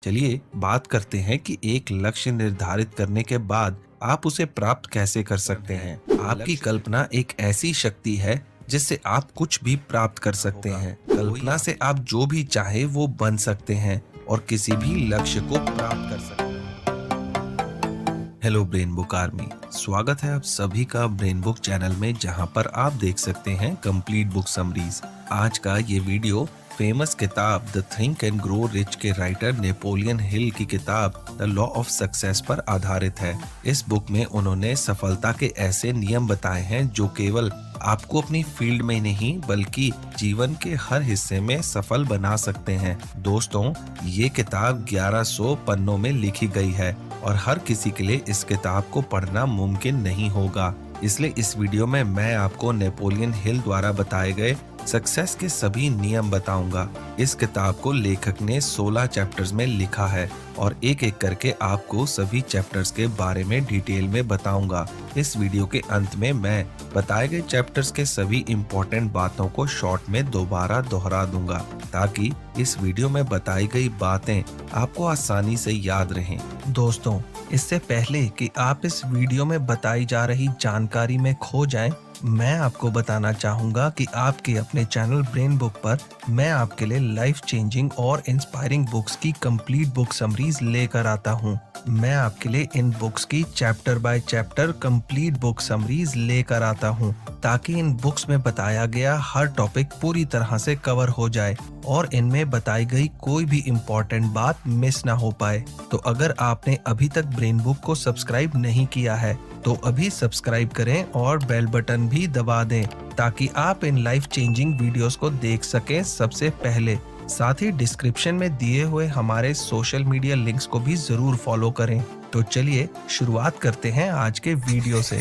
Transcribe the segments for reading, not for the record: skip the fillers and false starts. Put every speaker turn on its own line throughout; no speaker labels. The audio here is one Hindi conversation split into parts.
चलिए बात करते हैं कि एक लक्ष्य निर्धारित करने के बाद आप उसे प्राप्त कैसे कर सकते हैं। आपकी कल्पना एक ऐसी शक्ति है जिससे आप कुछ भी प्राप्त कर सकते हैं। कल्पना से आप जो भी चाहे वो बन सकते हैं और किसी भी लक्ष्य को प्राप्त कर सकते हैं। हेलो ब्रेन बुक आर्मी, स्वागत है आप सभी का ब्रेन बुक चैनल में, जहां पर आप देख सकते हैं कंप्लीट बुक समरीज। आज का ये वीडियो फेमस किताब the think and grow rich के राइटर नेपोलियन हिल की किताब द लॉ ऑफ सक्सेस पर आधारित है। इस बुक में उन्होंने सफलता के ऐसे नियम बताए हैं जो केवल आपको अपनी फील्ड में नहीं बल्कि जीवन के हर हिस्से में सफल बना सकते हैं। दोस्तों, ये किताब 1100 पन्नों में लिखी गई है और हर किसी के लिए इस किताब को पढ़ना मुमकिन नहीं होगा। इसलिए इस वीडियो में मैं आपको नेपोलियन हिल द्वारा बताए गए सक्सेस के सभी नियम बताऊंगा। इस किताब को लेखक ने 16 चैप्टर्स में लिखा है और एक एक करके आपको सभी चैप्टर्स के बारे में डिटेल में बताऊंगा। इस वीडियो के अंत में मैं बताए गए चैप्टर्स के सभी इम्पोर्टेंट बातों को शॉर्ट में दोबारा दोहरा दूंगा ताकि इस वीडियो में बताई गई बातें आपको आसानी से याद रहें। दोस्तों, इससे पहले कि आप इस वीडियो में बताई जा रही जानकारी में खो जाएं, मैं आपको बताना चाहूंगा कि आपके अपने चैनल ब्रेन बुक पर मैं आपके लिए लाइफ चेंजिंग और इंस्पायरिंग बुक्स की कंप्लीट बुक समरीज लेकर आता हूं। मैं आपके लिए इन बुक्स की chapter by chapter complete book summaries लेकर आता हूं ताकि इन बुक्स में बताया गया हर टॉपिक पूरी तरह से कवर हो जाए और इनमें बताई गई कोई भी इम्पोर्टेंट बात मिस ना हो पाए। तो अगर आपने अभी तक ब्रेन बुक को सब्सक्राइब नहीं किया है तो अभी सब्सक्राइब करें और बेल बटन भी दबा दें ताकि आप इन लाइफ चेंजिंग वीडियोस को देख सकें सबसे पहले। साथ ही डिस्क्रिप्शन में दिए हुए हमारे सोशल मीडिया लिंक्स को भी जरूर फॉलो करें। तो चलिए शुरुआत करते हैं आज के वीडियो से।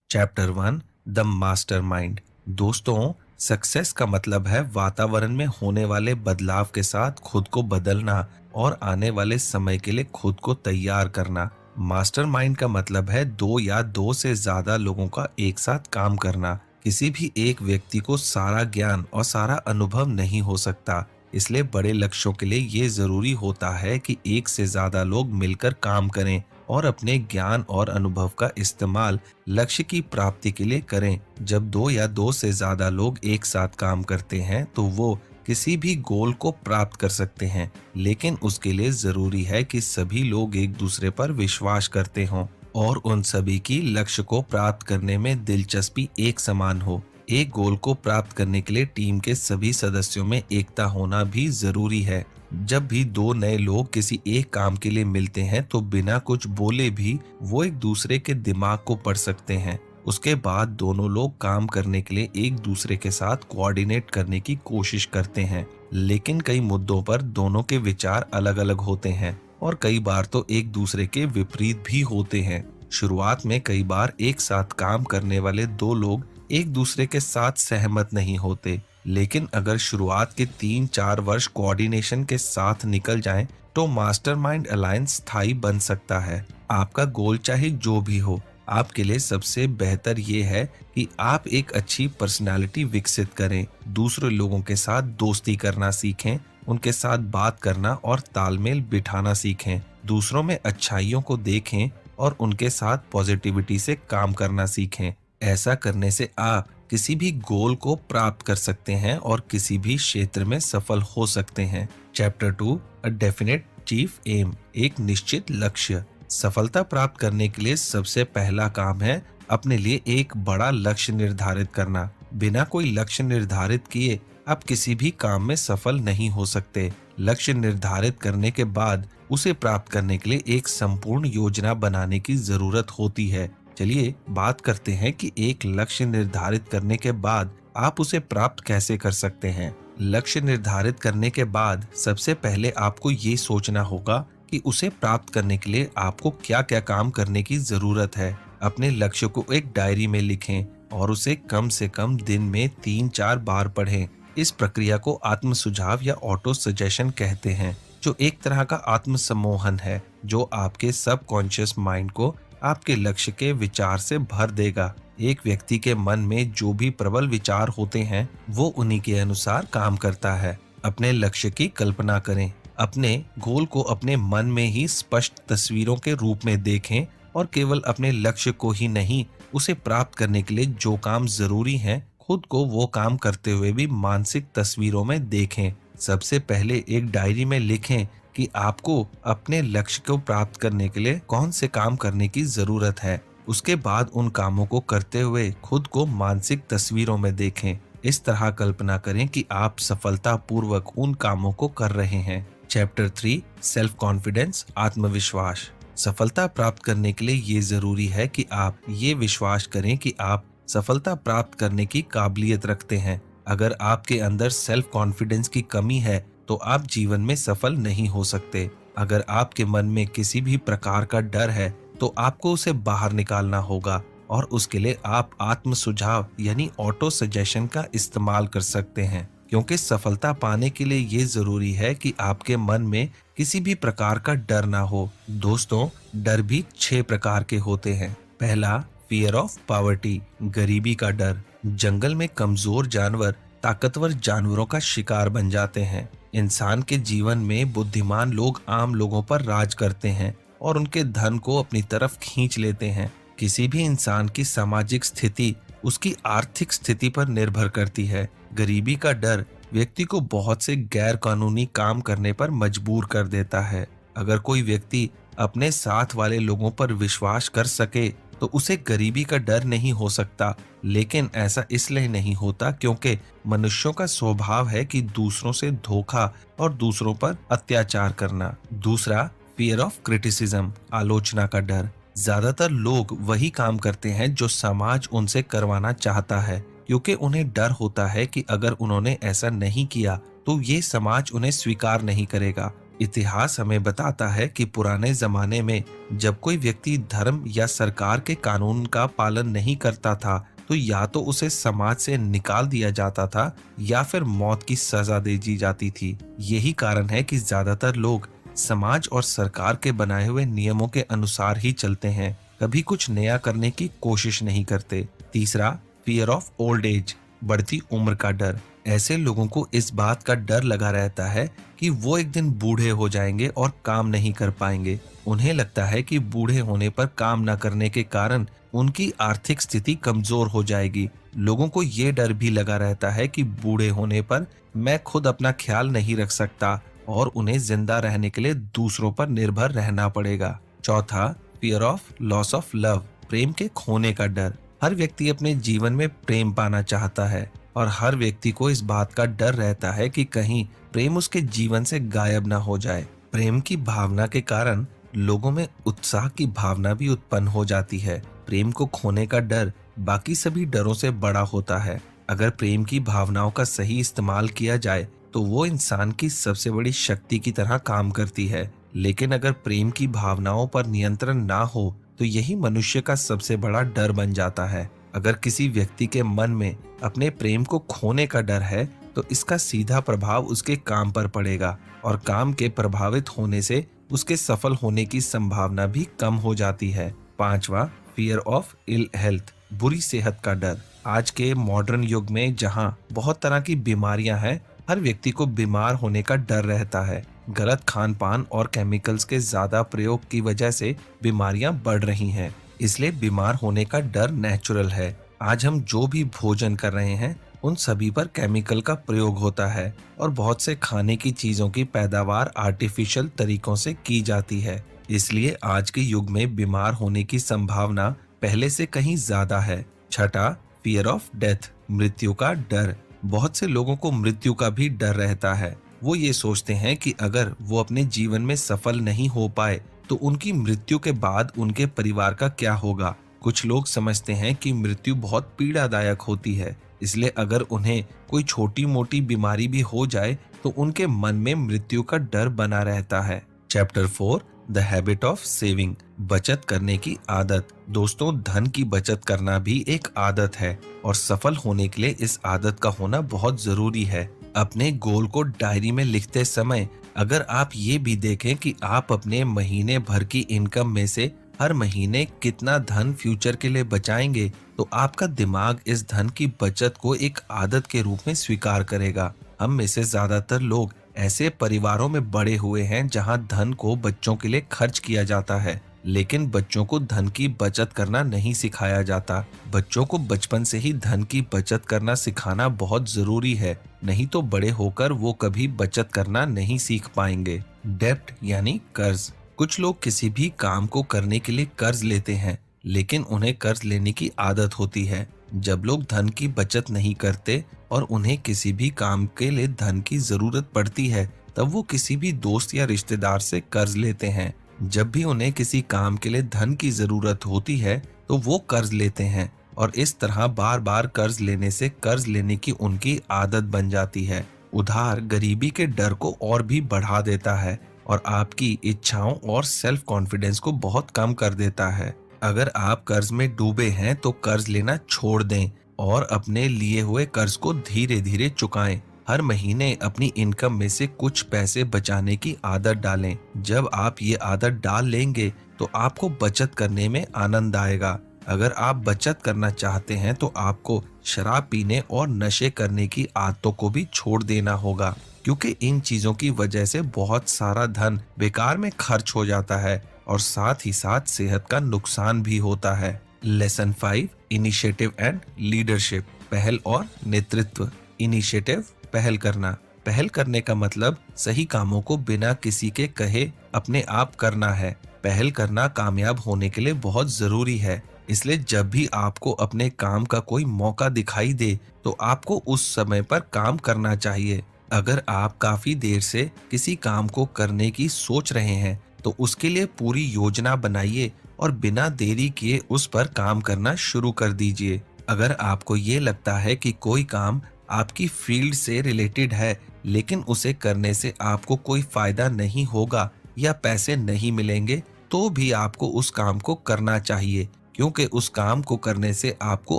Chapter 1, the mastermind. दोस्तों, सक्सेस का मतलब है वातावरण में होने वाले बदलाव के साथ खुद को बदलना और आने वाले समय के लिए खुद को तैयार करना। मास्टरमाइंड का मतलब है दो या दो से ज्यादा लोगों का एक साथ काम करना। किसी भी एक व्यक्ति को सारा ज्ञान और सारा अनुभव नहीं हो सकता, इसलिए बड़े लक्ष्यों के लिए ये जरूरी होता है कि एक से ज्यादा लोग मिलकर काम करें और अपने ज्ञान और अनुभव का इस्तेमाल लक्ष्य की प्राप्ति के लिए करें। जब दो या दो से ज्यादा लोग एक साथ काम करते हैं तो वो किसी भी गोल को प्राप्त कर सकते हैं, लेकिन उसके लिए जरूरी है कि सभी लोग एक दूसरे पर विश्वास करते हों और उन सभी की लक्ष्य को प्राप्त करने में दिलचस्पी एक समान हो। एक गोल को प्राप्त करने के लिए टीम के सभी सदस्यों में एकता होना भी जरूरी है। जब भी दो नए लोग किसी एक काम के लिए मिलते हैं तो बिना कुछ बोले भी वो एक दूसरे के दिमाग को पढ़ सकते हैं। उसके बाद दोनों लोग काम करने के लिए एक दूसरे के साथ कोऑर्डिनेट करने की कोशिश करते हैं, लेकिन कई मुद्दों पर दोनों के विचार अलग अलग होते हैं और कई बार तो एक दूसरे के विपरीत भी होते हैं। शुरुआत में कई बार एक साथ काम करने वाले दो लोग एक दूसरे के साथ सहमत नहीं होते, लेकिन अगर शुरुआत के 3-4 वर्ष कोऑर्डिनेशन के साथ निकल जाएं, तो मास्टरमाइंड अलायंस स्थायी बन सकता है। आपका गोल चाहे जो भी हो, आपके लिए सबसे बेहतर ये है कि आप एक अच्छी पर्सनालिटी विकसित करें, दूसरे लोगों के साथ दोस्ती करना सीखें, उनके साथ बात करना और तालमेल बिठाना सीखें, दूसरों में अच्छाइयों को देखें और उनके साथ पॉजिटिविटी से काम करना सीखें। ऐसा करने से आप किसी भी गोल को प्राप्त कर सकते हैं और किसी भी क्षेत्र में सफल हो सकते हैं। Chapter 2, a definite chief aim. एक निश्चित लक्ष्य। सफलता प्राप्त करने के लिए सबसे पहला काम है अपने लिए एक बड़ा लक्ष्य निर्धारित करना। बिना कोई लक्ष्य निर्धारित किए आप किसी भी काम में सफल नहीं हो सकते। लक्ष्य निर्धारित करने के बाद उसे प्राप्त करने के लिए एक संपूर्ण योजना बनाने की जरूरत होती है। चलिए बात करते हैं कि एक लक्ष्य निर्धारित करने के बाद आप उसे प्राप्त कैसे कर सकते हैं। लक्ष्य निर्धारित करने के बाद सबसे पहले आपको ये सोचना होगा कि उसे प्राप्त करने के लिए आपको क्या क्या काम करने की जरूरत है। अपने लक्ष्य को एक डायरी में लिखें और उसे कम से कम दिन में 3-4 बार पढ़ें। इस प्रक्रिया को आत्म सुझाव या ऑटो सजेशन कहते हैं, जो एक तरह का आत्म सम्मोहन है जो आपके सबकॉन्शियस माइंड को आपके लक्ष्य के विचार से भर देगा। एक व्यक्ति के मन में जो भी प्रबल विचार होते हैं वो उन्हीं के अनुसार काम करता है। अपने लक्ष्य की कल्पना करें। अपने गोल को अपने मन में ही स्पष्ट तस्वीरों के रूप में देखें और केवल अपने लक्ष्य को ही नहीं, उसे प्राप्त करने के लिए जो काम जरूरी हैं, खुद को वो काम करते हुए भी मानसिक तस्वीरों में देखें। सबसे पहले एक डायरी में लिखें कि आपको अपने लक्ष्य को प्राप्त करने के लिए कौन से काम करने की जरूरत है। उसके बाद उन कामों को करते हुए खुद को मानसिक तस्वीरों में देखें। इस तरह कल्पना करें कि आप सफलतापूर्वक उन कामों को कर रहे हैं। चैप्टर 3, सेल्फ कॉन्फिडेंस, आत्मविश्वास। सफलता प्राप्त करने के लिए ये जरूरी है कि आप ये विश्वास करें कि आप सफलता प्राप्त करने की काबिलियत रखते हैं। अगर आपके अंदर सेल्फ कॉन्फिडेंस की कमी है तो आप जीवन में सफल नहीं हो सकते। अगर आपके मन में किसी भी प्रकार का डर है तो आपको उसे बाहर निकालना होगा और उसके लिए आप आत्म सुझाव यानी ऑटो सजेशन का इस्तेमाल कर सकते हैं, क्योंकि सफलता पाने के लिए ये जरूरी है कि आपके मन में किसी भी प्रकार का डर ना हो। दोस्तों, डर भी 6 प्रकार के होते हैं। पहला, फियर ऑफ पॉवर्टी, गरीबी का डर। जंगल में कमजोर जानवर ताकतवर जानवरों का शिकार बन जाते हैं। इंसान के जीवन में बुद्धिमान लोग आम लोगों पर राज करते हैं और उनके धन को अपनी तरफ खींच लेते हैं। किसी भी इंसान की सामाजिक स्थिति उसकी आर्थिक स्थिति पर निर्भर करती है। गरीबी का डर व्यक्ति को बहुत से गैर कानूनी काम करने पर मजबूर कर देता है। अगर कोई व्यक्ति अपने साथ वाले लोगों पर विश्वास कर सके तो उसे गरीबी का डर नहीं हो सकता, लेकिन ऐसा इसलिए नहीं होता क्योंकि मनुष्यों का स्वभाव है कि दूसरों से धोखा और दूसरों पर अत्याचार करना। दूसरा, फियर ऑफ क्रिटिसिज्म, आलोचना का डर। ज्यादातर लोग वही काम करते हैं जो समाज उनसे करवाना चाहता है, क्योंकि उन्हें डर होता है कि अगर उन्होंने ऐसा नहीं किया तो ये समाज उन्हें स्वीकार नहीं करेगा। इतिहास हमें बताता है कि पुराने जमाने में जब कोई व्यक्ति धर्म या सरकार के कानून का पालन नहीं करता था तो या तो उसे समाज से निकाल दिया जाता था या फिर मौत की सजा दे दी जाती थी। यही कारण है कि ज्यादातर लोग समाज और सरकार के बनाए हुए नियमों के अनुसार ही चलते हैं, कभी कुछ नया करने की कोशिश नहीं करते। तीसरा, फियर ऑफ ओल्ड एज, बढ़ती उम्र का डर। ऐसे लोगों को इस बात का डर लगा रहता है कि वो एक दिन बूढ़े हो जाएंगे और काम नहीं कर पाएंगे। उन्हें लगता है कि बूढ़े होने पर काम न करने के कारण उनकी आर्थिक स्थिति कमजोर हो जाएगी। लोगों को ये डर भी लगा रहता है कि बूढ़े होने पर मैं खुद अपना ख्याल नहीं रख सकता और उन्हें जिंदा रहने के लिए दूसरों पर निर्भर रहना पड़ेगा। चौथा, fear of loss of love, प्रेम के खोने का डर। हर व्यक्ति अपने जीवन में प्रेम पाना चाहता है और हर व्यक्ति को इस बात का डर रहता है कि कहीं प्रेम उसके जीवन से गायब ना हो जाए। प्रेम की भावना के कारण लोगों में उत्साह की भावना भी उत्पन्न हो जाती है। प्रेम को खोने का डर बाकी सभी डरों से बड़ा होता है। अगर प्रेम की भावनाओं का सही इस्तेमाल किया जाए तो वो इंसान की सबसे बड़ी शक्ति की तरह काम करती है, लेकिन अगर प्रेम की भावनाओं पर नियंत्रण ना हो तो यही मनुष्य का सबसे बड़ा डर बन जाता है। अगर किसी व्यक्ति के मन में अपने प्रेम को खोने का डर है तो इसका सीधा प्रभाव उसके काम पर पड़ेगा और काम के प्रभावित होने से उसके सफल होने की संभावना भी कम हो जाती है। पांचवा, फियर ऑफ इल हेल्थ, बुरी सेहत का डर। आज के मॉडर्न युग में जहाँ बहुत तरह की बीमारियां हैं, हर व्यक्ति को बीमार होने का डर रहता है। गलत खान पान और केमिकल्स के ज्यादा प्रयोग की वजह से बीमारियां बढ़ रही हैं, इसलिए बीमार होने का डर नेचुरल है। आज हम जो भी भोजन कर रहे हैं उन सभी पर केमिकल का प्रयोग होता है और बहुत से खाने की चीजों की पैदावार आर्टिफिशियल तरीकों से की जाती है। इसलिए आज के युग में बीमार होने की संभावना पहले से कहीं ज्यादा है। छठा, फियर ऑफ डेथ, मृत्यु का डर। बहुत से लोगों को मृत्यु का भी डर रहता है। वो ये सोचते हैं कि अगर वो अपने जीवन में सफल नहीं हो पाए तो उनकी मृत्यु के बाद उनके परिवार का क्या होगा। कुछ लोग समझते हैं कि मृत्यु बहुत पीड़ादायक होती है, इसलिए अगर उन्हें कोई छोटी मोटी बीमारी भी हो जाए तो उनके मन में मृत्यु का डर बना रहता है। Chapter 4, the habit of saving, बचत करने की आदत। दोस्तों, धन की बचत करना भी एक आदत है और सफल होने के लिए इस आदत का होना बहुत जरूरी है। अपने गोल को डायरी में लिखते समय अगर आप ये भी देखें कि आप अपने महीने भर की इनकम में से हर महीने कितना धन फ्यूचर के लिए बचाएंगे, तो आपका दिमाग इस धन की बचत को एक आदत के रूप में स्वीकार करेगा। हम में से ज्यादातर लोग ऐसे परिवारों में बड़े हुए हैं जहां धन को बच्चों के लिए खर्च किया जाता है, लेकिन बच्चों को धन की बचत करना नहीं सिखाया जाता। बच्चों को बचपन से ही धन की बचत करना सिखाना बहुत जरूरी है, नहीं तो बड़े होकर वो कभी बचत करना नहीं सीख पाएंगे। डेब्ट यानी कर्ज। कुछ लोग किसी भी काम को करने के लिए कर्ज लेते हैं, लेकिन उन्हें कर्ज लेने की आदत होती है। जब लोग धन की बचत नहीं करते और उन्हें किसी भी काम के लिए धन की जरूरत पड़ती है, तब वो किसी भी दोस्त या रिश्तेदार से कर्ज लेते हैं। जब भी उन्हें किसी काम के लिए धन की जरूरत होती है, तो वो कर्ज लेते हैं और इस तरह बार बार कर्ज लेने से कर्ज लेने की उनकी आदत बन जाती है। उधार गरीबी के डर को और भी बढ़ा देता है और आपकी इच्छाओं और सेल्फ कॉन्फिडेंस को बहुत कम कर देता है। अगर आप कर्ज में डूबे हैं तो कर्ज लेना छोड़ दें और अपने लिए हुए कर्ज को धीरे धीरे चुकाएं। हर महीने अपनी इनकम में से कुछ पैसे बचाने की आदत डालें। जब आप ये आदत डाल लेंगे तो आपको बचत करने में आनंद आएगा। अगर आप बचत करना चाहते हैं तो आपको शराब पीने और नशे करने की आदतों को भी छोड़ देना होगा, क्योंकि इन चीजों की वजह से बहुत सारा धन बेकार में खर्च हो जाता है और साथ ही साथ सेहत का नुकसान भी होता है। Lesson 5, initiative and leadership. पहल और नेतृत्व। इनिशिएटिव, पहल करना। पहल करने का मतलब सही कामों को बिना किसी के कहे अपने आप करना है। पहल करना कामयाब होने के लिए बहुत जरूरी है, इसलिए जब भी आपको अपने काम का कोई मौका दिखाई दे तो आपको उस समय पर काम करना चाहिए। अगर आप काफी देर से किसी काम को करने की सोच रहे हैं तो उसके लिए पूरी योजना बनाइए और बिना देरी किए उस पर काम करना शुरू कर दीजिए। अगर आपको ये लगता है कि कोई काम आपकी फील्ड से रिलेटेड है लेकिन उसे करने से आपको कोई फायदा नहीं होगा या पैसे नहीं मिलेंगे, तो भी आपको उस काम को करना चाहिए, क्योंकि उस काम को करने से आपको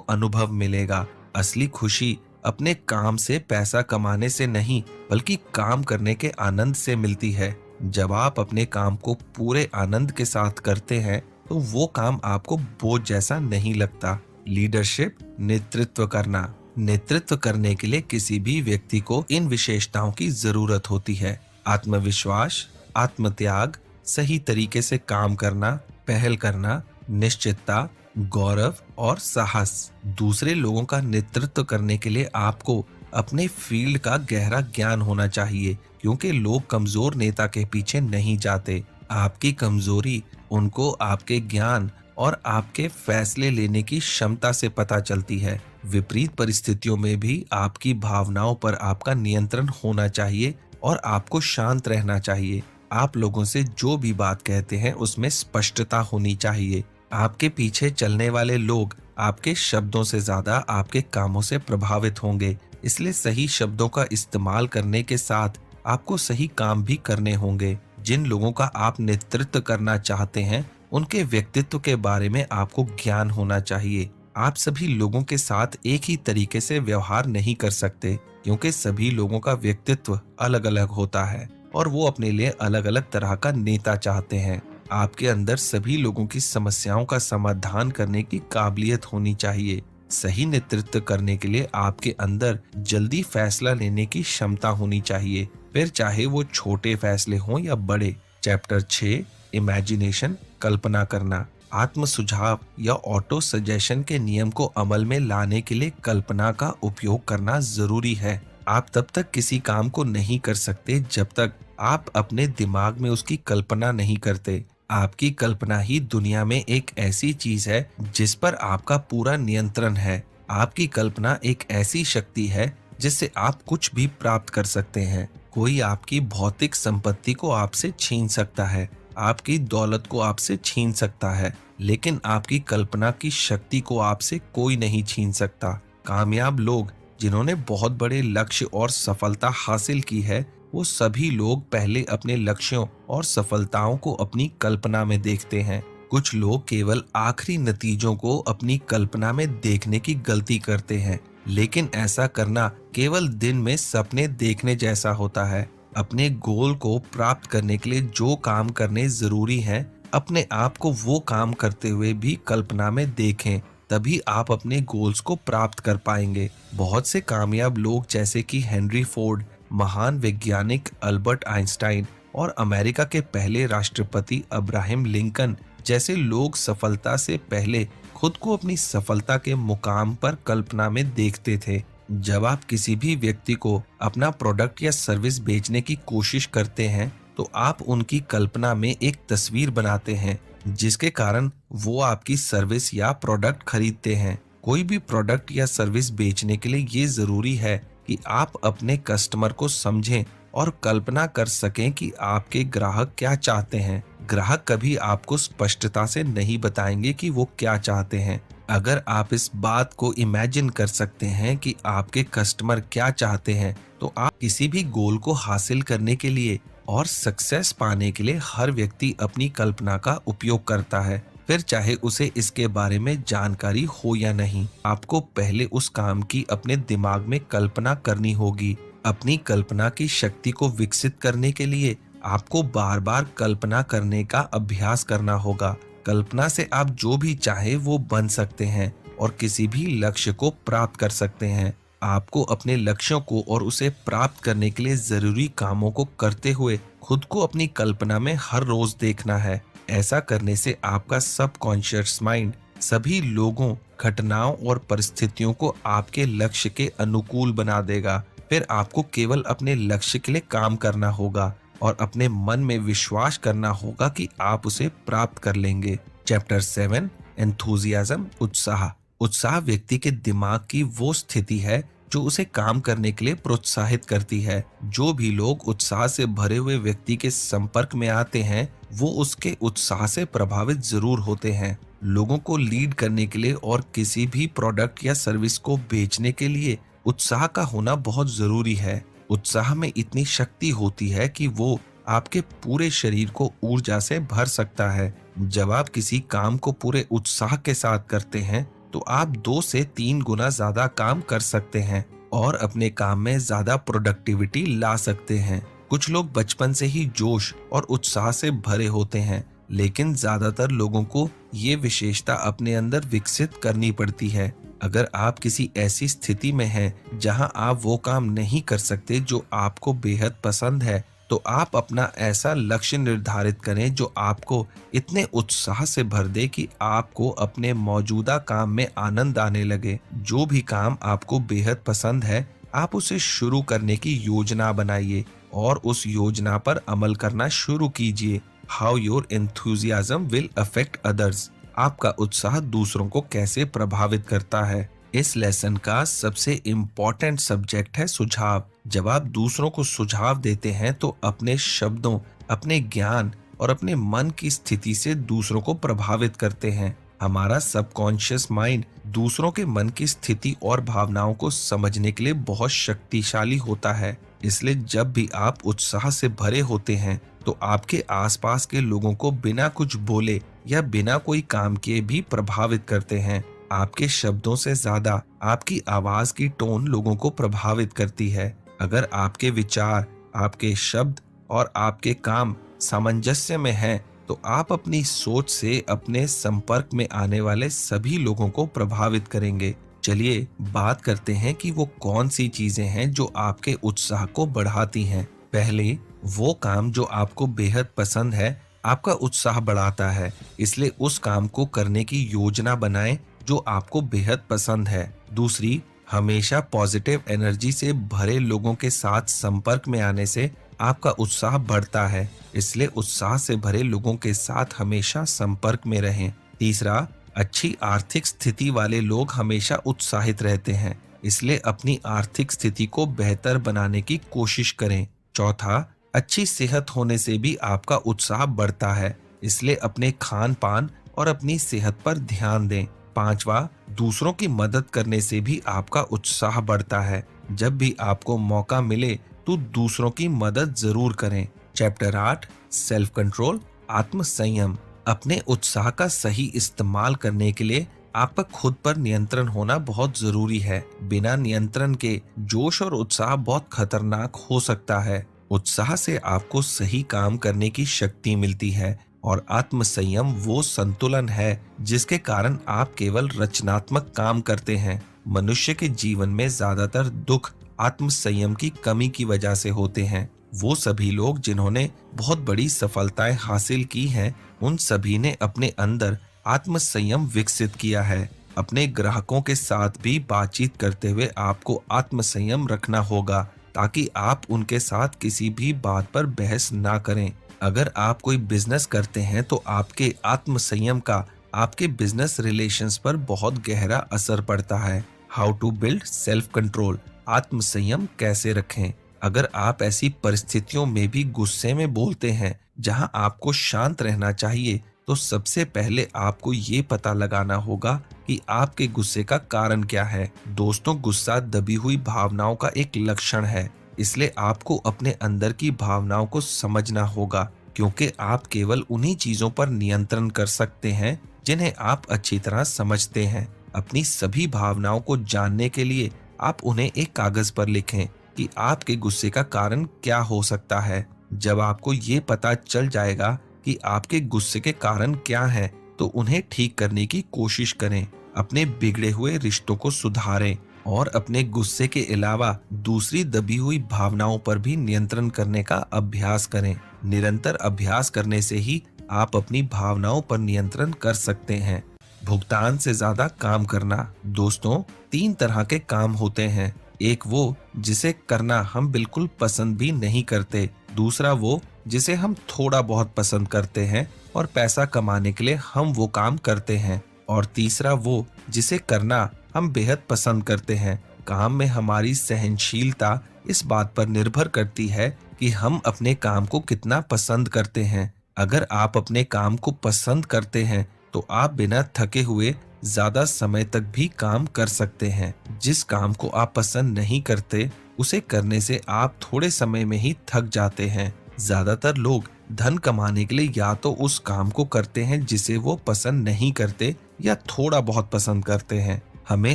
अनुभव मिलेगा। असली खुशी अपने काम से पैसा कमाने से नहीं, बल्कि काम करने के आनंद से मिलती है। जब आप अपने काम को पूरे आनंद के साथ करते हैं तो वो काम आपको बोझ जैसा नहीं लगता। लीडरशिप, नेतृत्व करना। नेतृत्व करने के लिए किसी भी व्यक्ति को इन विशेषताओं की जरूरत होती है: आत्मविश्वास, आत्मत्याग, सही तरीके से काम करना, पहल करना, निश्चितता, गौरव और साहस। दूसरे लोगों का नेतृत्व करने के लिए आपको अपने फील्ड का गहरा ज्ञान होना चाहिए, क्योंकि लोग कमजोर नेता के पीछे नहीं जाते। आपकी कमजोरी उनको आपके ज्ञान और आपके फैसले लेने की क्षमता से पता चलती है। विपरीत परिस्थितियों में भी आपकी भावनाओं पर आपका नियंत्रण होना चाहिए और आपको शांत रहना चाहिए। आप लोगों से जो भी बात कहते हैं उसमें स्पष्टता होनी चाहिए। आपके पीछे चलने वाले लोग आपके शब्दों से ज्यादा आपके कामों से प्रभावित होंगे, इसलिए सही शब्दों का इस्तेमाल करने के साथ आपको सही काम भी करने होंगे। जिन लोगों का आप नेतृत्व करना चाहते हैं उनके व्यक्तित्व के बारे में आपको ज्ञान होना चाहिए। आप सभी लोगों के साथ एक ही तरीके से व्यवहार नहीं कर सकते, क्योंकि सभी लोगों का व्यक्तित्व अलग अलग होता है और वो अपने लिए अलग अलग तरह का नेता चाहते हैं। आपके अंदर सभी लोगों की समस्याओं का समाधान करने की काबिलियत होनी चाहिए। सही नेतृत्व करने के लिए आपके अंदर जल्दी फैसला लेने की क्षमता होनी चाहिए, फिर चाहे वो छोटे फैसले हों या बड़े। चैप्टर 6, इमेजिनेशन, कल्पना करना। आत्म सुझाव या ऑटो सजेशन के नियम को अमल में लाने के लिए कल्पना का उपयोग करना जरूरी है। आप तब तक किसी काम को नहीं कर सकते जब तक आप अपने दिमाग में उसकी कल्पना नहीं करते। आपकी कल्पना ही दुनिया में एक ऐसी चीज है जिस पर आपका पूरा नियंत्रण है। आपकी कल्पना एक ऐसी शक्ति है जिससे आप कुछ भी प्राप्त कर सकते हैं। कोई आपकी भौतिक संपत्ति को आपसे छीन सकता है, आपकी दौलत को आपसे छीन सकता है, लेकिन आपकी कल्पना की शक्ति को आपसे कोई नहीं छीन सकता। कामयाब लोग जिन्होंने बहुत बड़े लक्ष्य और सफलता हासिल की है, वो सभी लोग पहले अपने लक्ष्यों और सफलताओं को अपनी कल्पना में देखते हैं। कुछ लोग केवल आखिरी नतीजों को अपनी कल्पना में देखने की गलती करते हैं, लेकिन ऐसा करना केवल दिन में सपने देखने जैसा होता है। अपने गोल को प्राप्त करने के लिए जो काम करने जरूरी हैं, अपने आप को वो काम करते हुए भी कल्पना में देखें, तभी आप अपने गोल्स को प्राप्त कर पाएंगे। बहुत से कामयाब लोग जैसे कि हेनरी फोर्ड, महान वैज्ञानिक अल्बर्ट आइंस्टाइन और अमेरिका के पहले राष्ट्रपति अब्राहम लिंकन जैसे लोग सफलता से पहले खुद को अपनी सफलता के मुकाम पर कल्पना में देखते थे। जब आप किसी भी व्यक्ति को अपना प्रोडक्ट या सर्विस बेचने की कोशिश करते हैं, तो आप उनकी कल्पना में एक तस्वीर बनाते हैं, जिसके कारण वो आपकी सर्विस या प्रोडक्ट खरीदते हैं। कोई भी प्रोडक्ट या सर्विस बेचने के लिए ये जरूरी है कि आप अपने कस्टमर को समझें और कल्पना कर सकें कि आपके ग्राहक क्या चाहते हैं। ग्राहक कभी आपको स्पष्टता से नहीं बताएंगे कि वो क्या चाहते हैं। अगर आप इस बात को इमेजिन कर सकते हैं कि आपके कस्टमर क्या चाहते हैं, तो आप किसी भी गोल को हासिल करने के लिए और सक्सेस पाने के लिए हर व्यक्ति अपनी कल्पना का उपयोग करता है, फिर चाहे उसे इसके बारे में जानकारी हो या नहीं। आपको पहले उस काम की अपने दिमाग में कल्पना करनी होगी। अपनी कल्पना की शक्ति को विकसित करने के लिए आपको बार बार कल्पना करने का अभ्यास करना होगा। कल्पना से आप जो भी चाहे वो बन सकते हैं और किसी भी लक्ष्य को प्राप्त कर सकते हैं। आपको अपने लक्ष्यों को और उसे प्राप्त करने के लिए जरूरी कामों को करते हुए खुद को अपनी कल्पना में हर रोज देखना है। ऐसा करने से आपका सबकॉन्शियस माइंड सभी लोगों, घटनाओं और परिस्थितियों को आपके लक्ष्य के अनुकूल बना देगा। फिर आपको केवल अपने लक्ष्य के लिए काम करना होगा और अपने मन में विश्वास करना होगा कि आप उसे प्राप्त कर लेंगे। चैप्टर 7, एंथुसियाज्म, उत्साह। उत्साह व्यक्ति के दिमाग की वो स्थिति है जो उसे काम करने के लिए प्रोत्साहित करती है। जो भी लोग उत्साह से भरे हुए व्यक्ति के संपर्क में आते हैं, वो उसके उत्साह से प्रभावित जरूर होते हैं। लोगों को लीड करने के लिए और किसी भी प्रोडक्ट या सर्विस को बेचने के लिए उत्साह का होना बहुत जरूरी है। उत्साह में इतनी शक्ति होती है कि वो आपके पूरे शरीर को ऊर्जा से भर सकता है। जब आप किसी काम को पूरे उत्साह के साथ करते हैं, तो आप 2 से 3 गुना ज्यादा काम कर सकते हैं और अपने काम में ज्यादा प्रोडक्टिविटी ला सकते हैं। कुछ लोग बचपन से ही जोश और उत्साह से भरे होते हैं, लेकिन ज्यादातर लोगों को ये विशेषता अपने अंदर विकसित करनी पड़ती है। अगर आप किसी ऐसी स्थिति में हैं जहां आप वो काम नहीं कर सकते जो आपको बेहद पसंद है, तो आप अपना ऐसा लक्ष्य निर्धारित करें जो आपको इतने उत्साह से भर दे कि आपको अपने मौजूदा काम में आनंद आने लगे। जो भी काम आपको बेहद पसंद है, आप उसे शुरू करने की योजना बनाइए और उस योजना पर अमल करना शुरू कीजिए। How your enthusiasm will affect others. आपका उत्साह दूसरों को कैसे प्रभावित करता है। इस लेसन का सबसे इम्पोर्टेंट सब्जेक्ट है सुझाव। जब आप दूसरों को सुझाव देते हैं, तो अपने शब्दों, अपने ज्ञान और अपने मन की स्थिति से दूसरों को प्रभावित करते हैं। हमारा सबकॉन्शियस माइंड दूसरों के मन की स्थिति और भावनाओं को समझने के लिए बहुत शक्तिशाली होता है। इसलिए जब भी आप उत्साह से भरे होते हैं, तो आपके आसपास के लोगों को बिना कुछ बोले या बिना कोई काम किए भी प्रभावित करते हैं। आपके शब्दों से ज्यादा आपकी आवाज की टोन लोगों को प्रभावित करती है। अगर आपके विचार, आपके शब्द और आपके काम सामंजस्य में हैं, तो आप अपनी सोच से अपने संपर्क में आने वाले सभी लोगों को प्रभावित करेंगे। चलिए बात करते हैं कि वो कौन सी चीजें हैं जो आपके उत्साह को बढ़ाती हैं। पहले, वो काम जो आपको बेहद पसंद है आपका उत्साह बढ़ाता है, इसलिए उस काम को करने की योजना बनाएं जो आपको बेहद पसंद है। दूसरी, हमेशा पॉजिटिव एनर्जी से भरे लोगों के साथ संपर्क में आने से आपका उत्साह बढ़ता है, इसलिए उत्साह से भरे लोगों के साथ हमेशा संपर्क में रहें। तीसरा, अच्छी आर्थिक स्थिति वाले लोग हमेशा उत्साहित रहते हैं, इसलिए अपनी आर्थिक स्थिति को बेहतर बनाने की कोशिश करें। चौथा, अच्छी सेहत होने से भी आपका उत्साह बढ़ता है, इसलिए अपने खान पान और अपनी सेहत पर ध्यान दें। पांचवा, दूसरों की मदद करने से भी आपका उत्साह बढ़ता है। जब भी आपको मौका मिले तो दूसरों की मदद जरूर करें। चैप्टर 8, सेल्फ कंट्रोल, आत्म संयम। अपने उत्साह का सही इस्तेमाल करने के लिए आपका खुद पर नियंत्रण होना बहुत जरूरी है। बिना नियंत्रण के जोश और उत्साह बहुत खतरनाक हो सकता है। उत्साह से आपको सही काम करने की शक्ति मिलती है और आत्म संयम वो संतुलन है जिसके कारण आप केवल रचनात्मक काम करते हैं। मनुष्य के जीवन में ज्यादातर दुख आत्म संयम की कमी की वजह से होते हैं। वो सभी लोग जिन्होंने बहुत बड़ी सफलताएं हासिल की हैं, उन सभी ने अपने अंदर आत्म संयम विकसित किया है। अपने ग्राहकों के साथ भी बातचीत करते हुए आपको आत्म संयम रखना होगा ताकि आप उनके साथ किसी भी बात पर बहस ना करें। अगर आप कोई बिजनेस करते हैं तो आपके आत्म संयम का आपके बिजनेस रिलेशंस पर बहुत गहरा असर पड़ता है। How to build self control, आत्म संयम कैसे रखें। अगर आप ऐसी परिस्थितियों में भी गुस्से में बोलते हैं जहां आपको शांत रहना चाहिए, तो सबसे पहले आपको ये पता लगाना होगा कि आपके गुस्से का कारण क्या है। दोस्तों, गुस्सा दबी हुई भावनाओं का एक लक्षण है, इसलिए आपको अपने अंदर की भावनाओं को समझना होगा, क्योंकि आप केवल उन्हीं चीजों पर नियंत्रण कर सकते हैं जिन्हें आप अच्छी तरह समझते हैं। अपनी सभी भावनाओं को जानने के लिए आप उन्हें एक कागज पर लिखें कि आपके गुस्से का कारण क्या हो सकता है। जब आपको ये पता चल जाएगा कि आपके गुस्से के कारण क्या हैं, तो उन्हें ठीक करने की कोशिश करें। अपने बिगड़े हुए रिश्तों को सुधारें और अपने गुस्से के अलावा दूसरी दबी हुई भावनाओं पर भी नियंत्रण करने का अभ्यास करें। निरंतर अभ्यास करने से ही आप अपनी भावनाओं पर नियंत्रण कर सकते हैं। भुगतान से ज्यादा काम करना। दोस्तों, 3 तरह के काम होते हैं। एक वो जिसे करना हम बिल्कुल पसंद भी नहीं करते, दूसरा वो जिसे हम थोड़ा बहुत पसंद करते हैं और पैसा कमाने के लिए हम वो काम करते हैं, और तीसरा वो जिसे करना हम बेहद पसंद करते हैं। काम में हमारी सहनशीलता इस बात पर निर्भर करती है कि हम अपने काम को कितना पसंद करते हैं। अगर आप अपने काम को पसंद करते हैं तो आप बिना थके हुए ज्यादा समय तक भी काम कर सकते हैं। जिस काम को आप पसंद नहीं करते, उसे करने से आप थोड़े समय में ही थक जाते हैं। ज्यादातर लोग धन कमाने के लिए या तो उस काम को करते हैं जिसे वो पसंद नहीं करते, या थोड़ा बहुत पसंद करते हैं। हमें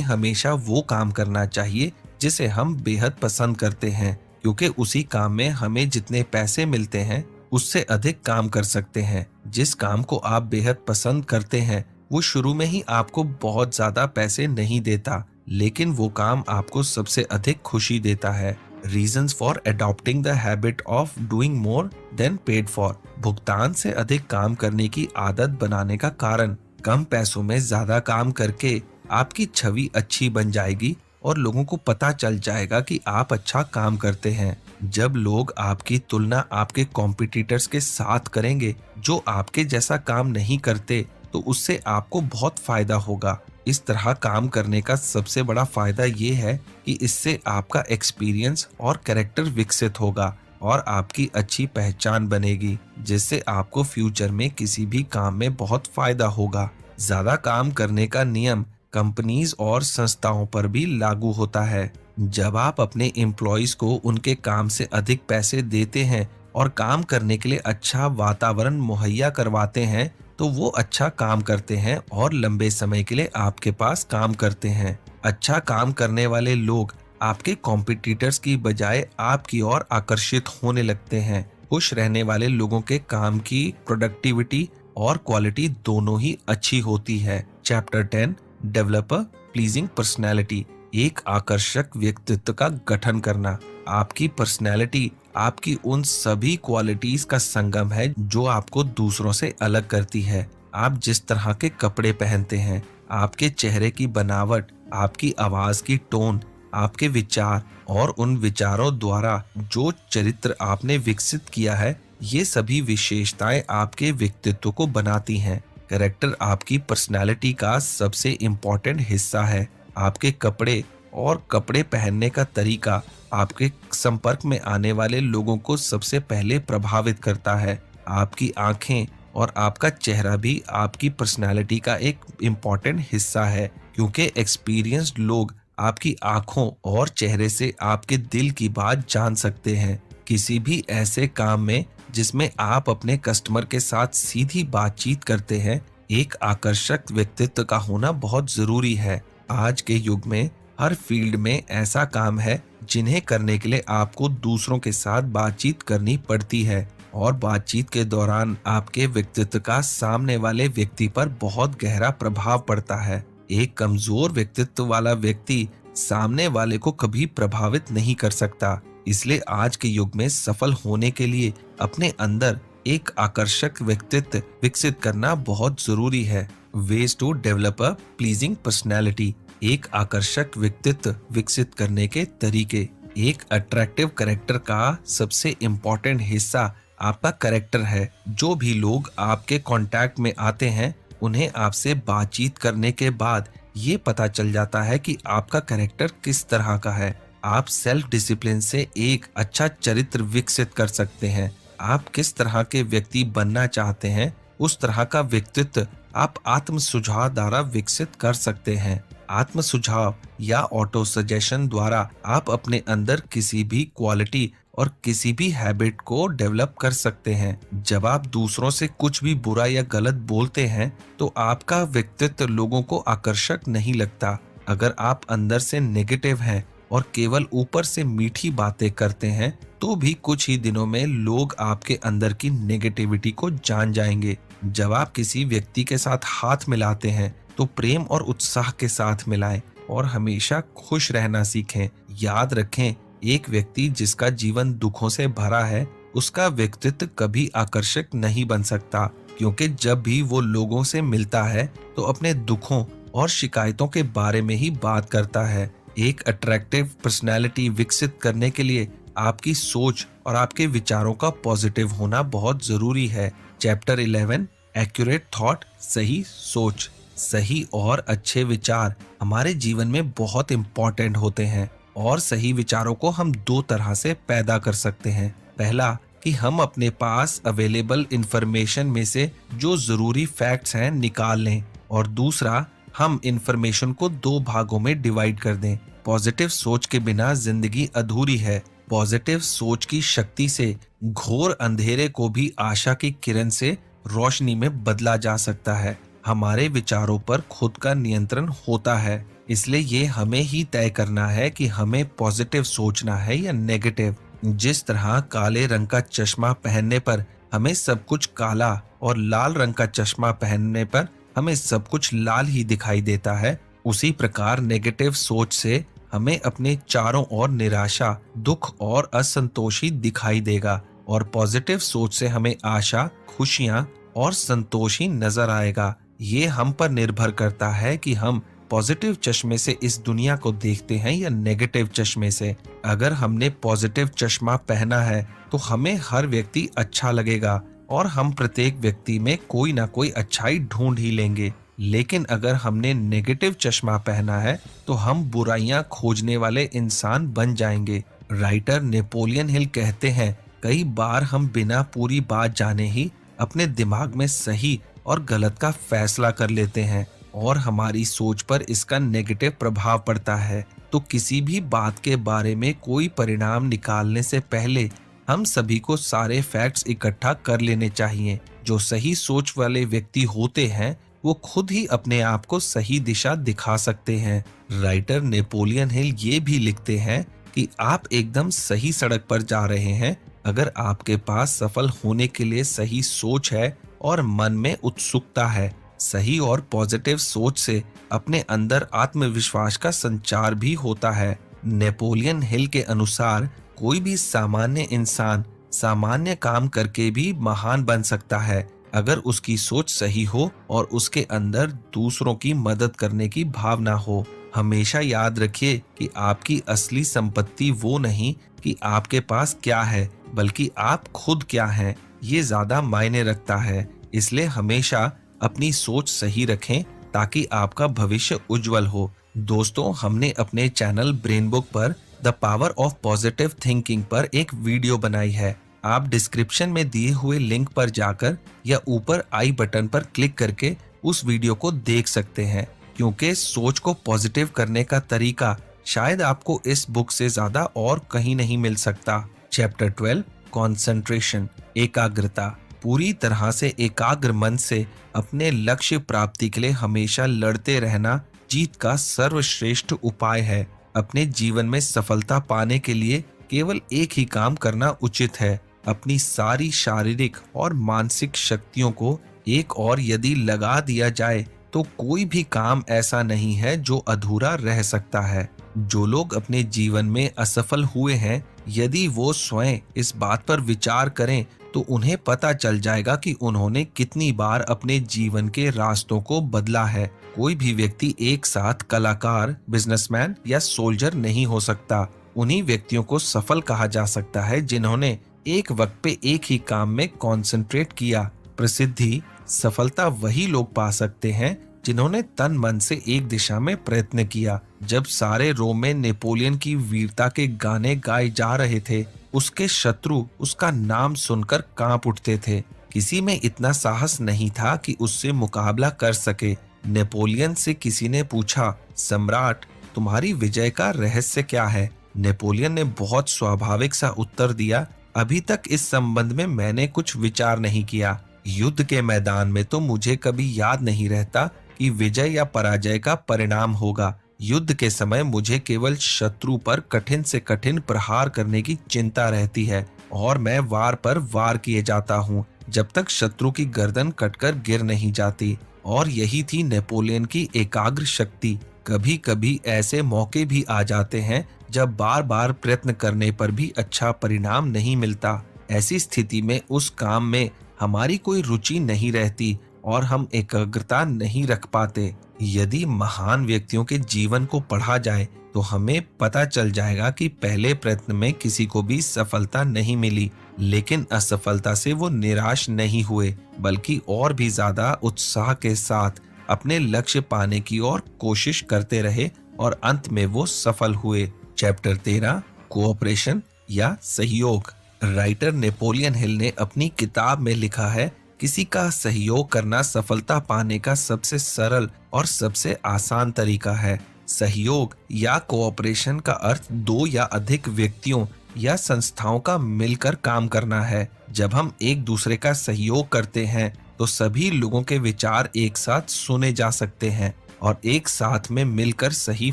हमेशा वो काम करना चाहिए जिसे हम बेहद पसंद करते हैं, क्योंकि उसी काम में हमें जितने पैसे मिलते हैं उससे अधिक काम कर सकते हैं। जिस काम को आप बेहद पसंद करते हैं वो शुरू में ही आपको बहुत ज्यादा पैसे नहीं देता, लेकिन वो काम आपको सबसे अधिक खुशी देता है। Reasons for adopting the habit of doing more than paid for. भुगतान से अधिक काम करने की आदत बनाने का कारण। कम पैसों में ज्यादा काम करके आपकी छवि अच्छी बन जाएगी और लोगों को पता चल जाएगा कि आप अच्छा काम करते हैं। जब लोग आपकी तुलना आपके कॉम्पिटिटर्स के साथ करेंगे जो आपके जैसा काम नहीं करते, तो उससे आपको बहुत फायदा होगा। इस तरह काम करने का सबसे बड़ा फायदा ये है कि इससे आपका एक्सपीरियंस और कैरेक्टर विकसित होगा और आपकी अच्छी पहचान बनेगी, जिससे आपको फ्यूचर में किसी भी काम में बहुत फायदा होगा। ज्यादा काम करने का नियम कंपनीज और संस्थाओं पर भी लागू होता है। जब आप अपने एम्प्लॉइज को उनके काम से अधिक पैसे देते हैं और काम करने के लिए अच्छा वातावरण मुहैया करवाते हैं, तो वो अच्छा काम करते हैं और लंबे समय के लिए आपके पास काम करते हैं। अच्छा काम करने वाले लोग आपके कॉम्पिटिटर्स की बजाय आपकी ओर आकर्षित होने लगते हैं। खुश रहने वाले लोगों के काम की प्रोडक्टिविटी और क्वालिटी दोनों ही अच्छी होती है। Chapter 10, develop a pleasing personality. एक आकर्षक व्यक्तित्व का गठन करना। आपकी पर्सनैलिटी आपकी उन सभी क्वालिटीज का संगम है जो आपको दूसरों से अलग करती है। आप जिस तरह के कपड़े पहनते हैं, आपके चेहरे की बनावट, आपकी आवाज की टोन, आपके विचार और उन विचारों द्वारा जो चरित्र आपने विकसित किया है, ये सभी विशेषताएं आपके व्यक्तित्व को बनाती हैं। कैरेक्टर आपकी पर्सनैलिटी का सबसे इम्पोर्टेंट हिस्सा है। आपके कपड़े और कपड़े पहनने का तरीका आपके संपर्क में आने वाले लोगों को सबसे पहले प्रभावित करता है। आपकी आंखें और आपका चेहरा भी आपकी पर्सनैलिटी का एक इम्पॉर्टेंट हिस्सा है, क्योंकि एक्सपीरियंस्ड लोग आपकी आंखों और चेहरे से आपके दिल की बात जान सकते हैं। किसी भी ऐसे काम में जिसमें आप अपने कस्टमर के साथ सीधी बातचीत करते हैं, एक आकर्षक व्यक्तित्व का होना बहुत जरूरी है। आज के युग में हर फील्ड में ऐसा काम है जिन्हें करने के लिए आपको दूसरों के साथ बातचीत करनी पड़ती है। और बातचीत के दौरान आपके व्यक्तित्व का सामने वाले व्यक्ति पर बहुत गहरा प्रभाव पड़ता है। एक कमजोर व्यक्तित्व वाला व्यक्ति सामने वाले को कभी प्रभावित नहीं कर सकता। इसलिए आज के युग में सफल होने के लिए अपने अंदर एक आकर्षक व्यक्तित्व विकसित करना बहुत जरूरी है। Ways to develop a pleasing personality. एक आकर्षक व्यक्तित्व विकसित करने के तरीके। एक अट्रैक्टिव कैरेक्टर का सबसे इम्पोर्टेंट हिस्सा आपका कैरेक्टर है। जो भी लोग आपके कांटेक्ट में आते हैं उन्हें आपसे बातचीत करने के बाद ये पता चल जाता है कि आपका कैरेक्टर किस तरह का है। आप सेल्फ डिसिप्लिन से एक अच्छा चरित्र विकसित कर सकते हैं। आप किस तरह के व्यक्ति बनना चाहते हैं उस तरह का व्यक्तित्व आप आत्म सुझाव द्वारा विकसित कर सकते हैं। आत्म सुझाव या ऑटो सजेशन द्वारा आप अपने अंदर किसी भी क्वालिटी और किसी भी हैबिट को डेवलप कर सकते हैं। जब आप दूसरों से कुछ भी बुरा या गलत बोलते हैं तो आपका व्यक्तित्व लोगों को आकर्षक नहीं लगता। अगर आप अंदर से नेगेटिव हैं और केवल ऊपर से मीठी बातें करते हैं तो भी कुछ ही दिनों में लोग आपके अंदर की नेगेटिविटी को जान जाएंगे। जब आप किसी व्यक्ति के साथ हाथ मिलाते हैं तो प्रेम और उत्साह के साथ मिलाएं और हमेशा खुश रहना सीखें। याद रखें, एक व्यक्ति जिसका जीवन दुखों से भरा है उसका व्यक्तित्व कभी आकर्षक नहीं बन सकता, क्योंकि जब भी वो लोगों से मिलता है तो अपने दुखों और शिकायतों के बारे में ही बात करता है। एक अट्रैक्टिव पर्सनैलिटी विकसित करने के लिए आपकी सोच और आपके विचारों का पॉजिटिव होना बहुत जरूरी है। चैप्टर 11 एक्यूरेट थॉट, सही सोच। सही और अच्छे विचार हमारे जीवन में बहुत इम्पोर्टेंट होते हैं और सही विचारों को हम दो तरह से पैदा कर सकते हैं। पहला कि हम अपने पास अवेलेबल इंफॉर्मेशन में से जो जरूरी फैक्ट्स हैं निकाल लें, और दूसरा हम इंफॉर्मेशन को दो भागों में डिवाइड कर दें। पॉजिटिव सोच के बिना जिंदगी अधूरी है। पॉजिटिव सोच की शक्ति से घोर अंधेरे को भी आशा की किरण से रोशनी में बदला जा सकता है। हमारे विचारों पर खुद का नियंत्रण होता है, इसलिए ये हमें ही तय करना है कि हमें पॉजिटिव सोचना है या नेगेटिव। जिस तरह काले रंग का चश्मा पहनने पर हमें सब कुछ काला और लाल रंग का चश्मा पहनने पर हमें सब कुछ लाल ही दिखाई देता है, उसी प्रकार नेगेटिव सोच से हमें अपने चारों ओर निराशा, दुख और असंतोष ही दिखाई देगा, और पॉजिटिव सोच से हमें आशा, खुशियां और संतोष ही नजर आएगा। ये हम पर निर्भर करता है कि हम पॉजिटिव चश्मे से इस दुनिया को देखते हैं या नेगेटिव चश्मे से। अगर हमने पॉजिटिव चश्मा पहना है तो हमें हर व्यक्ति अच्छा लगेगा और हम प्रत्येक व्यक्ति में कोई ना कोई अच्छाई ढूंढ ही लेंगे। लेकिन अगर हमने नेगेटिव चश्मा पहना है तो हम बुराइयां खोजने वाले इंसान बन जाएंगे। राइटर नेपोलियन हिल कहते हैं, कई बार हम बिना पूरी बात जाने ही अपने दिमाग में सही और गलत का फैसला कर लेते हैं और हमारी सोच पर इसका नेगेटिव प्रभाव पड़ता है। तो किसी भी बात के बारे में कोई परिणाम निकालने से पहले हम सभी को सारे फैक्ट्स इकट्ठा कर लेने चाहिए। जो सही सोच वाले व्यक्ति होते हैं वो खुद ही अपने आप को सही दिशा दिखा सकते हैं। राइटर नेपोलियन हिल ये भी लिखते हैं कि आप एकदम सही सड़क पर जा रहे हैं अगर आपके पास सफल होने के लिए सही सोच है और मन में उत्सुकता है। सही और पॉजिटिव सोच से अपने अंदर आत्मविश्वास का संचार भी होता है। नेपोलियन हिल के अनुसार कोई भी सामान्य इंसान सामान्य काम करके भी महान बन सकता है अगर उसकी सोच सही हो और उसके अंदर दूसरों की मदद करने की भावना हो। हमेशा याद रखिए कि आपकी असली संपत्ति वो नहीं कि आपके पास क्या है, बल्कि आप खुद क्या हैं, ये ज्यादा मायने रखता है। इसलिए हमेशा अपनी सोच सही रखें ताकि आपका भविष्य उज्जवल हो। दोस्तों, हमने अपने चैनल ब्रेन बुक पर the power of positive thinking पर एक वीडियो बनाई है। आप डिस्क्रिप्शन में दिए हुए लिंक पर जाकर या ऊपर आई बटन पर क्लिक करके उस वीडियो को देख सकते हैं, क्योंकि सोच को पॉजिटिव करने का तरीका शायद आपको इस बुक से ज्यादा और कहीं नहीं मिल सकता। चैप्टर 12 कंसंट्रेशन, एकाग्रता। पूरी तरह से एकाग्र मन से अपने लक्ष्य प्राप्ति के लिए हमेशा लड़ते रहना जीत का सर्वश्रेष्ठ उपाय है। अपने जीवन में सफलता पाने के लिए केवल एक ही काम करना उचित है अपनी सारी शारीरिक और मानसिक शक्तियों को एक और यदि लगा दिया जाए तो कोई भी काम ऐसा नहीं है जो अधूरा रह सकता है। जो लोग अपने जीवन में असफल हुए हैं, यदि वो स्वयं इस बात पर विचार करें तो उन्हें पता चल जाएगा कि उन्होंने कितनी बार अपने जीवन के रास्तों को बदला है। कोई भी व्यक्ति एक साथ कलाकार, बिजनेसमैन या सोल्जर नहीं हो सकता। उन्हीं व्यक्तियों को सफल कहा जा सकता है जिन्होंने एक वक्त पे एक ही काम में कंसंट्रेट किया। प्रसिद्धि, सफलता वही लोग पा सकते हैं जिन्होंने तन मन से एक दिशा में प्रयत्न किया। जब सारे रोम में नेपोलियन की वीरता के गाने गाए जा रहे थे, उसके शत्रु उसका नाम सुनकर कांप उठते थे। किसी में इतना साहस नहीं था कि उससे मुकाबला कर सके। नेपोलियन से किसी ने पूछा, सम्राट, तुम्हारी विजय का रहस्य क्या है? नेपोलियन ने बहुत स्वाभाविक सा उत्तर दिया, अभी तक इस संबंध में मैंने कुछ विचार नहीं किया। युद्ध के मैदान में तो मुझे कभी याद नहीं रहता कि विजय या पराजय का परिणाम होगा। युद्ध के समय मुझे केवल शत्रु पर कठिन से कठिन प्रहार करने की चिंता रहती है और मैं वार पर वार किए जाता हूँ जब तक शत्रु की गर्दन कटकर गिर नहीं जाती। और यही थी नेपोलियन की एकाग्र शक्ति। कभी कभी ऐसे मौके भी आ जाते हैं जब बार बार प्रयत्न करने पर भी अच्छा परिणाम नहीं मिलता। ऐसी स्थिति में उस काम में हमारी कोई रुचि नहीं रहती और हम एकाग्रता नहीं रख पाते। यदि महान व्यक्तियों के जीवन को पढ़ा जाए तो हमें पता चल जाएगा कि पहले प्रयत्न में किसी को भी सफलता नहीं मिली, लेकिन असफलता से वो निराश नहीं हुए, बल्कि और भी ज्यादा उत्साह के साथ अपने लक्ष्य पाने की ओर कोशिश करते रहे और अंत में वो सफल हुए। चैप्टर 13, कोऑपरेशन या सहयोग। राइटर नेपोलियन हिल ने अपनी किताब में लिखा है, किसी का सहयोग करना सफलता पाने का सबसे सरल और सबसे आसान तरीका है। सहयोग या कोऑपरेशन का अर्थ दो या अधिक व्यक्तियों या संस्थाओं का मिलकर काम करना है। जब हम एक दूसरे का सहयोग करते हैं तो सभी लोगों के विचार एक साथ सुने जा सकते हैं और एक साथ में मिलकर सही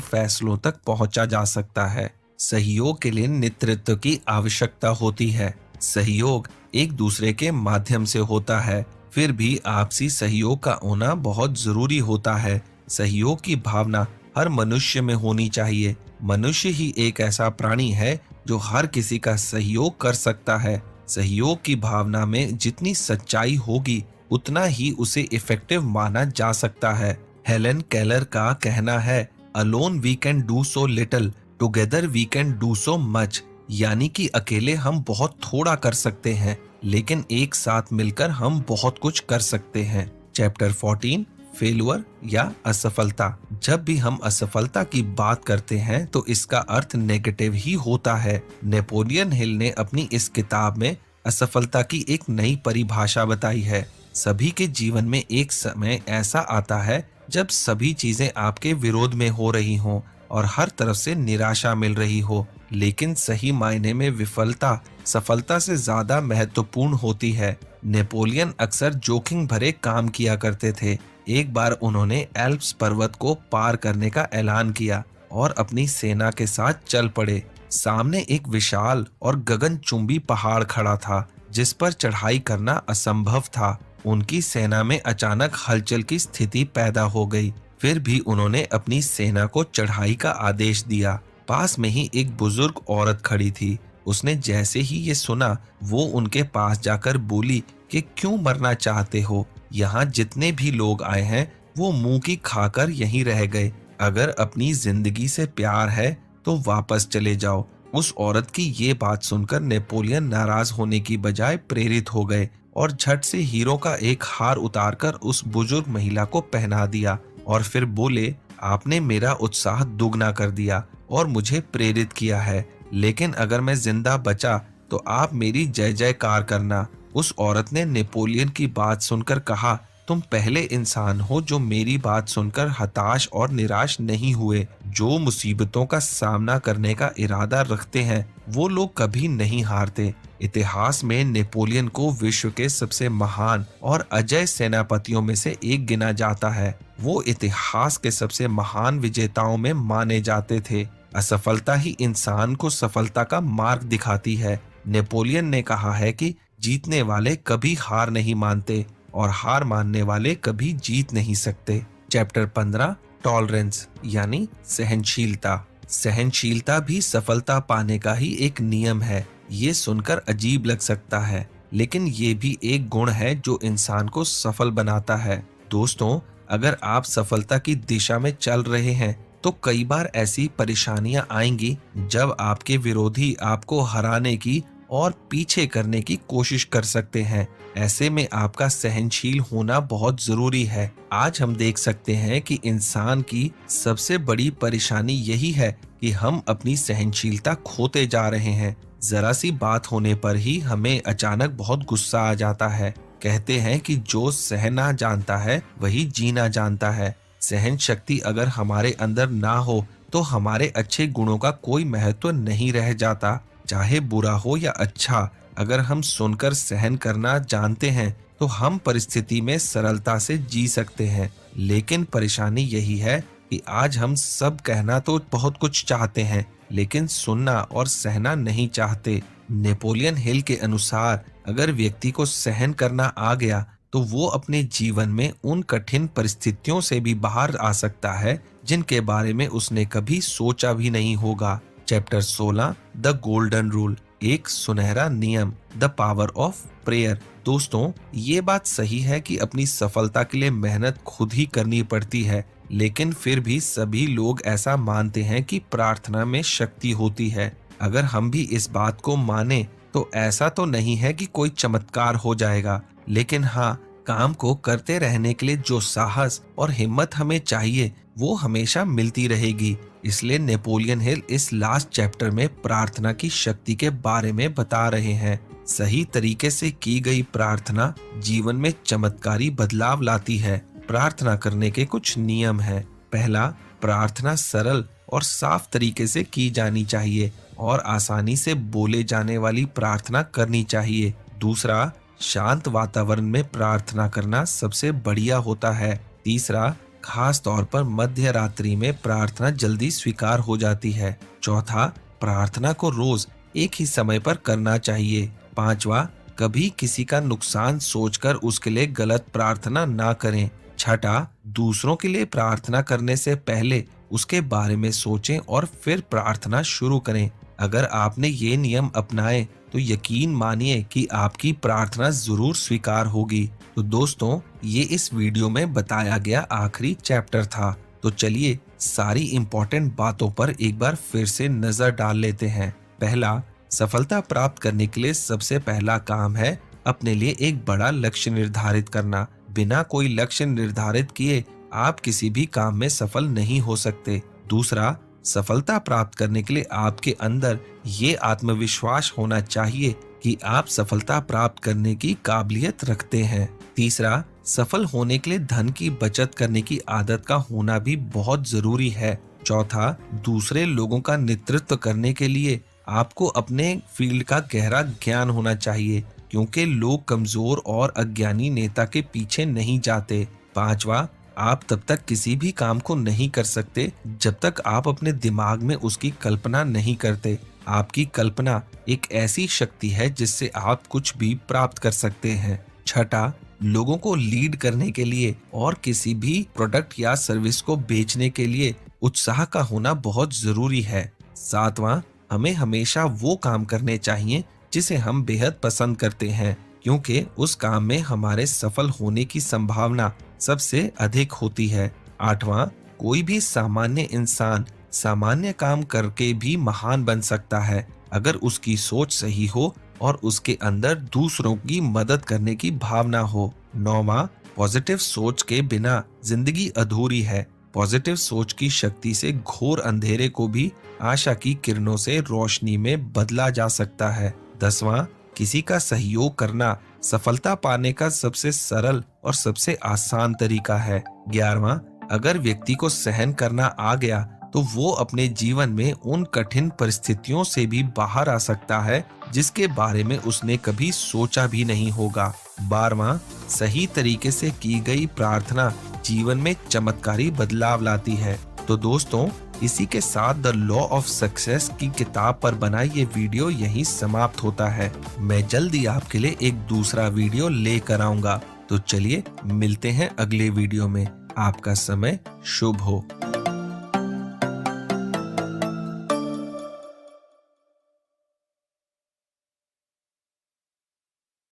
फैसलों तक पहुंचा जा सकता है। सहयोग के लिए नेतृत्व की आवश्यकता होती है। सहयोग एक दूसरे के माध्यम से होता है, फिर भी आपसी सहयोग का होना बहुत जरूरी होता है। सहयोग की भावना हर मनुष्य में होनी चाहिए। मनुष्य ही एक ऐसा प्राणी है जो हर किसी का सहयोग कर सकता है। सहयोग की भावना में जितनी सच्चाई होगी उतना ही उसे इफेक्टिव माना जा सकता है। हेलेन केलर का कहना है, alone we can do so little, together we can do so much. यानी कि अकेले हम बहुत थोड़ा कर सकते हैं, लेकिन एक साथ मिलकर हम बहुत कुछ कर सकते हैं। चैप्टर 14, फेलुअर या असफलता। जब भी हम असफलता की बात करते हैं तो इसका अर्थ नेगेटिव ही होता है। नेपोलियन हिल ने अपनी इस किताब में असफलता की एक नई परिभाषा बताई है। सभी के जीवन में एक समय ऐसा आता है जब सभी चीजें आपके विरोध में हो रही हों और हर तरफ से निराशा मिल रही हो, लेकिन सही मायने में विफलता सफलता से ज्यादा महत्वपूर्ण होती है। नेपोलियन अक्सर जोखिम भरे काम किया करते थे। एक बार उन्होंने एल्प्स पर्वत को पार करने का ऐलान किया और अपनी सेना के साथ चल पड़े। सामने एक विशाल और गगनचुंबी पहाड़ खड़ा था जिस पर चढ़ाई करना असंभव था। उनकी सेना में अचानक हलचल की स्थिति पैदा हो गई। फिर भी उन्होंने अपनी सेना को चढ़ाई का आदेश दिया। पास में ही एक बुजुर्ग औरत खड़ी थी। उसने जैसे ही ये सुना वो उनके पास जाकर बोली कि क्यों मरना चाहते हो? यहाँ जितने भी लोग आए हैं वो मुंह की खाकर यहीं रह गए। अगर अपनी जिंदगी से प्यार है तो वापस चले जाओ। उस औरत की ये बात सुनकर नेपोलियन नाराज होने की बजाय प्रेरित हो गए और झट से हीरो का एक हार उतारकर उस बुजुर्ग महिला को पहना दिया और फिर बोले, आपने मेरा उत्साह दुगना कर दिया और मुझे प्रेरित किया है, लेकिन अगर मैं जिंदा बचा तो आप मेरी जय जयकार करना। उस औरत ने नेपोलियन की बात सुनकर कहा, तुम पहले इंसान हो जो मेरी बात सुनकर हताश और निराश नहीं हुए। जो मुसीबतों का सामना करने का इरादा रखते हैं वो लोग कभी नहीं हारते। इतिहास में नेपोलियन को विश्व के सबसे महान और अजय सेनापतियों में से एक गिना जाता है। वो इतिहास के सबसे महान विजेताओं में माने जाते थे। असफलता ही इंसान को सफलता का मार्ग दिखाती है। नेपोलियन ने कहा है कि जीतने वाले कभी हार नहीं मानते और हार मानने वाले कभी जीत नहीं सकते। चैप्टर 15, टॉलरेंस यानी सहनशीलता। सहनशीलता भी सफलता पाने का ही एक नियम है। ये सुनकर अजीब लग सकता है, लेकिन ये भी एक गुण है जो इंसान को सफल बनाता है। दोस्तों, अगर आप सफलता की दिशा में चल रहे हैं तो कई बार ऐसी परेशानियां आएंगी जब आपके विरोधी आपको हराने की और पीछे करने की कोशिश कर सकते हैं। ऐसे में आपका सहनशील होना बहुत जरूरी है। आज हम देख सकते हैं कि इंसान की सबसे बड़ी परेशानी यही है कि हम अपनी सहनशीलता खोते जा रहे हैं। जरा सी बात होने पर ही हमें अचानक बहुत गुस्सा आ जाता है। कहते हैं कि जो सहना जानता है वही जीना जानता है। सहन शक्ति अगर हमारे अंदर ना हो तो हमारे अच्छे गुणों का कोई महत्व नहीं रह जाता, चाहे बुरा हो या अच्छा। अगर हम सुनकर सहन करना जानते हैं तो हम परिस्थिति में सरलता से जी सकते हैं। लेकिन परेशानी यही है कि आज हम सब कहना तो बहुत कुछ चाहते हैं, लेकिन सुनना और सहना नहीं चाहते। नेपोलियन हिल के अनुसार अगर व्यक्ति को सहन करना आ गया तो वो अपने जीवन में उन कठिन परिस्थितियों से भी बाहर आ सकता है जिनके बारे में उसने कभी सोचा भी नहीं होगा। चैप्टर 16, द गोल्डन रूल, एक सुनहरा नियम, द पावर ऑफ प्रेयर। दोस्तों, ये बात सही है कि अपनी सफलता के लिए मेहनत खुद ही करनी पड़ती है, लेकिन फिर भी सभी लोग ऐसा मानते हैं कि प्रार्थना में शक्ति होती है। अगर हम भी इस बात को माने तो ऐसा तो नहीं है कि कोई चमत्कार हो जाएगा, लेकिन हाँ, काम को करते रहने के लिए जो साहस और हिम्मत हमें चाहिए वो हमेशा मिलती रहेगी। इसलिए नेपोलियन हिल इस लास्ट चैप्टर में प्रार्थना की शक्ति के बारे में बता रहे हैं। सही तरीके से की गई प्रार्थना जीवन में चमत्कारी बदलाव लाती है। प्रार्थना करने के कुछ नियम हैं। पहला, प्रार्थना सरल और साफ तरीके से की जानी चाहिए और आसानी से बोले जाने वाली प्रार्थना करनी चाहिए। दूसरा, शांत वातावरण में प्रार्थना करना सबसे बढ़िया होता है। तीसरा, खास तौर पर मध्य रात्रि में प्रार्थना जल्दी स्वीकार हो जाती है। चौथा, प्रार्थना को रोज एक ही समय पर करना चाहिए। पांचवा, कभी किसी का नुकसान सोचकर उसके लिए गलत प्रार्थना ना करें। छठा, दूसरों के लिए प्रार्थना करने से पहले उसके बारे में सोचें और फिर प्रार्थना शुरू करें। अगर आपने ये नियम अपनाए तो यकीन मानिए कि आपकी प्रार्थना जरूर स्वीकार होगी। तो दोस्तों, ये इस वीडियो में बताया गया आखिरी चैप्टर था। तो चलिए सारी इंपॉर्टेंट बातों पर एक बार फिर से नजर डाल लेते हैं। पहला, सफलता प्राप्त करने के लिए सबसे पहला काम है अपने लिए एक बड़ा लक्ष्य निर्धारित करना। बिना कोई लक्ष्य निर्धारित किए आप किसी भी काम में सफल नहीं हो सकते। दूसरा, सफलता प्राप्त करने के लिए आपके अंदर ये आत्मविश्वास होना चाहिए कि आप सफलता प्राप्त करने की काबिलियत रखते हैं। तीसरा, सफल होने के लिए धन की बचत करने की आदत का होना भी बहुत जरूरी है। चौथा, दूसरे लोगों का नेतृत्व करने के लिए आपको अपने फील्ड का गहरा ज्ञान होना चाहिए, क्योंकि लोग कमजोर और अज्ञानी नेता के पीछे नहीं जाते। पांचवा, आप तब तक किसी भी काम को नहीं कर सकते जब तक आप अपने दिमाग में उसकी कल्पना नहीं करते। आपकी कल्पना एक ऐसी शक्ति है जिससे आप कुछ भी प्राप्त कर सकते हैं। छठा, लोगों को लीड करने के लिए और किसी भी प्रोडक्ट या सर्विस को बेचने के लिए उत्साह का होना बहुत जरूरी है। सातवां, हमें हमेशा वो काम करने चाहिए जिसे हम बेहद पसंद करते हैं, क्योंकि उस काम में हमारे सफल होने की संभावना सबसे अधिक होती है। आठवां, कोई भी सामान्य इंसान सामान्य काम करके भी महान बन सकता है अगर उसकी सोच सही हो और उसके अंदर दूसरों की मदद करने की भावना हो। नौवां, पॉजिटिव सोच के बिना जिंदगी अधूरी है। पॉजिटिव सोच की शक्ति से घोर अंधेरे को भी आशा की किरणों से रोशनी में बदला जा सकता है। 10वां, किसी का सहयोग करना सफलता पाने का सबसे सरल और सबसे आसान तरीका है। 11वां, अगर व्यक्ति को सहन करना आ गया तो वो अपने जीवन में उन कठिन परिस्थितियों से भी बाहर आ सकता है जिसके बारे में उसने कभी सोचा भी नहीं होगा। 12वां, सही तरीके से की गई प्रार्थना जीवन में चमत्कारी बदलाव लाती है। तो दोस्तों, इसी के साथ द लॉ ऑफ सक्सेस की किताब पर बना ये वीडियो यहीं समाप्त होता है। मैं जल्दी आपके लिए एक दूसरा वीडियो लेकर आऊंगा। तो चलिए मिलते हैं अगले वीडियो में। आपका समय शुभ हो।